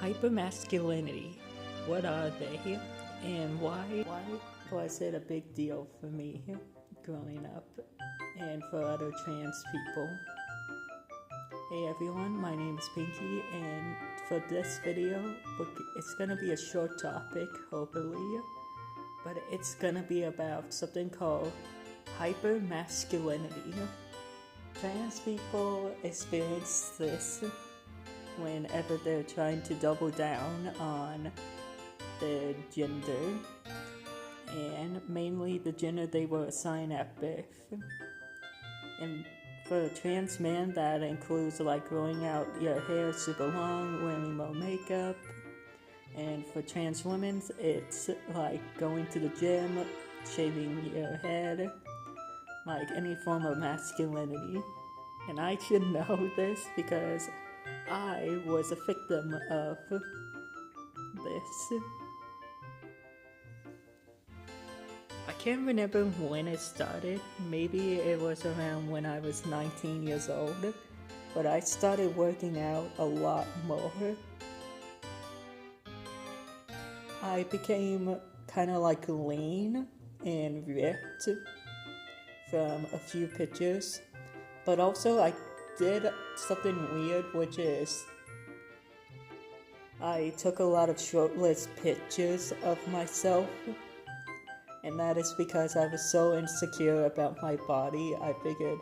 Hypermasculinity. What are they? And why was it a big deal for me growing up and for other trans people? Hey everyone, my name is Pinky, and for this video, it's gonna be a short topic, hopefully, but it's gonna be about something called hypermasculinity. Trans people experience this whenever they're trying to double down on their gender, and mainly the gender they were assigned at birth. And for a trans man, that includes like growing out your hair super long, wearing more makeup. And for trans women, it's like going to the gym, shaving your head, like any form of masculinity. And I should know this because I was a victim of this. I can't remember when it started. Maybe it was around when I was 19 years old, but I started working out a lot more. I became kind of like lean and ripped from a few pictures, but also I did something weird, which is I took a lot of shirtless pictures of myself, and that is because I was so insecure about my body. I figured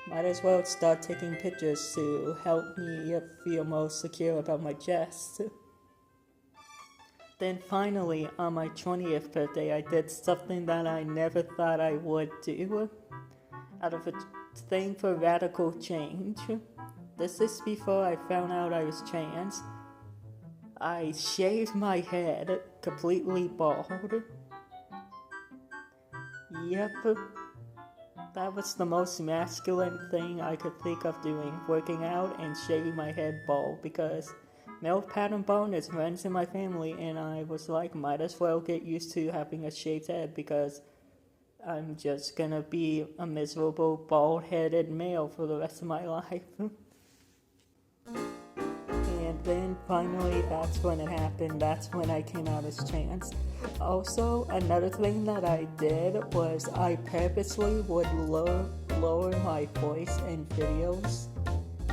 might as well start taking pictures to help me feel more secure about my chest. Then finally, on my 20th birthday, I did something that I never thought I would do, out of a thing for radical change. This is before I found out I was trans. I shaved my head completely bald. Yep, that was the most masculine thing I could think of doing, working out and shaving my head bald, because male pattern baldness runs in my family, and I was like, might as well get used to having a shaved head because I'm just gonna be a miserable bald-headed male for the rest of my life. And then finally, that's when it happened. That's when I came out as trans. Also, another thing that I did was I purposely would lower my voice in videos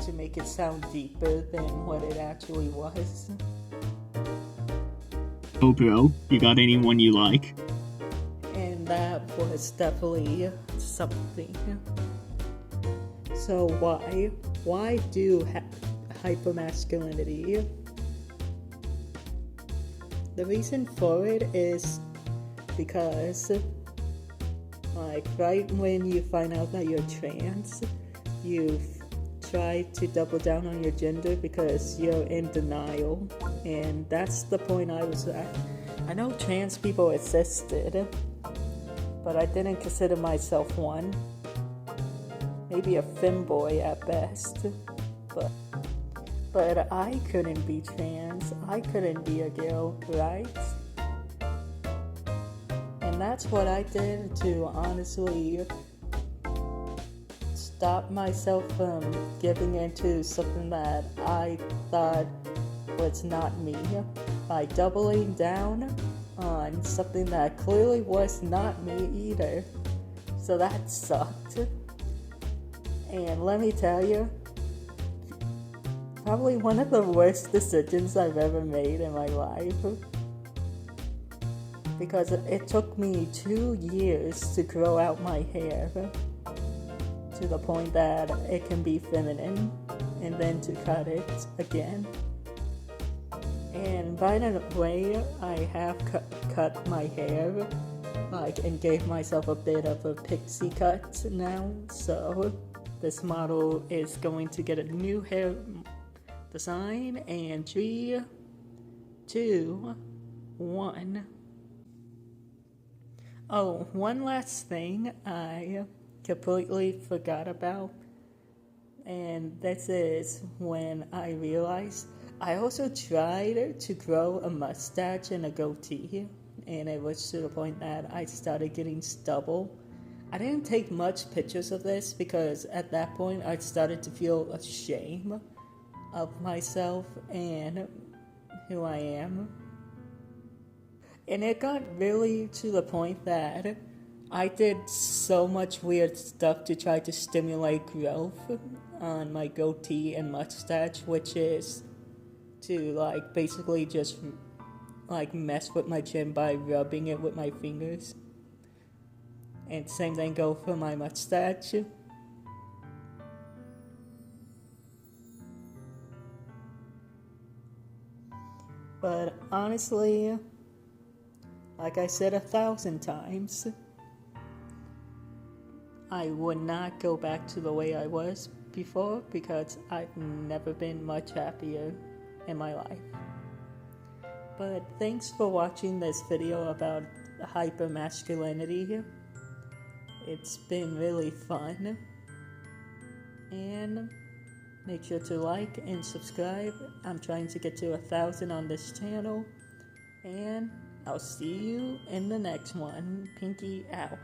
to make it sound deeper than what it actually was. Oh bro, you got anyone you like? And that was definitely something. So why do hypermasculinity? The reason for it is because, like, right when you find out that you're trans, you try to double down on your gender because you're in denial, and that's the point I was at. I know trans people existed, but I didn't consider myself one. Maybe a femboy at best, but I couldn't be trans. I couldn't be a girl, right? And that's what I did to honestly stop myself from giving into something that I thought was not me, by doubling down on something that clearly was not me either. So that sucked. And let me tell you, probably one of the worst decisions I've ever made in my life, because it took me 2 years to grow out my hair to the point that it can be feminine, and then to cut it again. And by the way, I have cut my hair, like, and gave myself a bit of a pixie cut now, so this model is going to get a new hair design, and 3, 2, 1. Oh, one last thing I completely forgot about, and this is when I realized I also tried to grow a mustache and a goatee, and it was to the point that I started getting stubble. I didn't take much pictures of this because at that point I started to feel ashamed of myself, and who I am. And it got really to the point that I did so much weird stuff to try to stimulate growth on my goatee and mustache, which is to like basically just like mess with my chin by rubbing it with my fingers. And same thing go for my mustache. But honestly, like I said 1,000 times, I would not go back to the way I was before because I've never been much happier in my life. But thanks for watching this video about hypermasculinity. It's been really fun. And make sure to like and subscribe. I'm trying to get to 1,000 on this channel. And I'll see you in the next one. Pinky out.